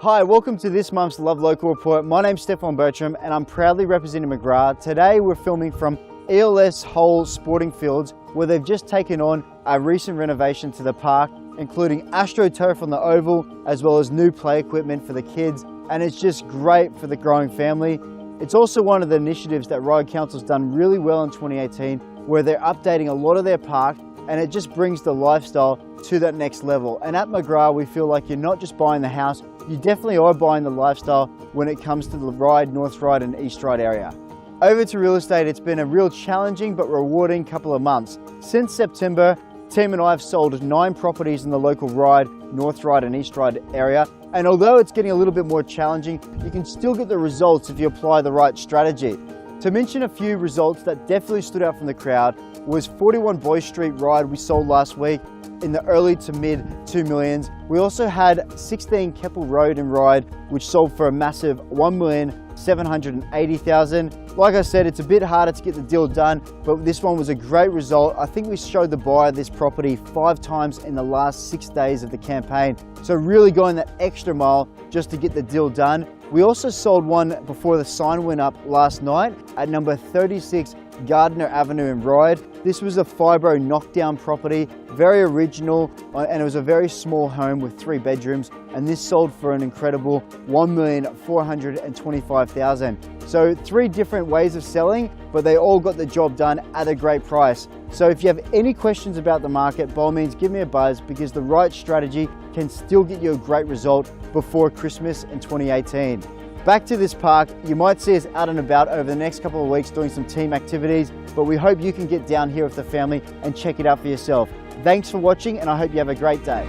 Hi, welcome to this month's Love Local Report. My name's Stefon Bertram and I'm proudly representing McGrath. Today we're filming from ELS Hall Sporting Fields, where they've just taken on a recent renovation to the park, including AstroTurf on the oval, as well as new play equipment for the kids, and it's just great for the growing family. It's also one of the initiatives that Ryde Council's done really well in 2018, where they're updating a lot of their park, and it just brings the lifestyle to that next level. And at McGrath, we feel like you're not just buying the house, you definitely are buying the lifestyle when it comes to the Ryde, North Ryde and East Ryde area. Over to real estate, it's been a real challenging but rewarding couple of months. Since September, team and I have sold 9 properties in the local Ryde, North Ryde and East Ryde area. And although it's getting a little bit more challenging, you can still get the results if you apply the right strategy. To mention a few results that definitely stood out from the crowd was 41 Boyce Street Ryde we sold last week in the early to mid 2 millions. We also had 16 Keppel Road in Ryde, which sold for a massive 1,780,000. Like I said, it's a bit harder to get the deal done, but this one was a great result. I think we showed the buyer this property 5 times in the last 6 days of the campaign. So really going that extra mile just to get the deal done. We also sold one before the sign went up last night at number 36 Gardner Avenue in Ryde. This was a fibro knockdown property, very original, and it was a very small home with 3 bedrooms, and this sold for an incredible 1,425,000. So 3 different ways of selling, but they all got the job done at a great price. So if you have any questions about the market, by all means give me a buzz, because the right strategy can still get you a great result before Christmas in 2018. Back to this park, you might see us out and about over the next couple of weeks doing some team activities, but we hope you can get down here with the family and check it out for yourself. Thanks for watching, and I hope you have a great day.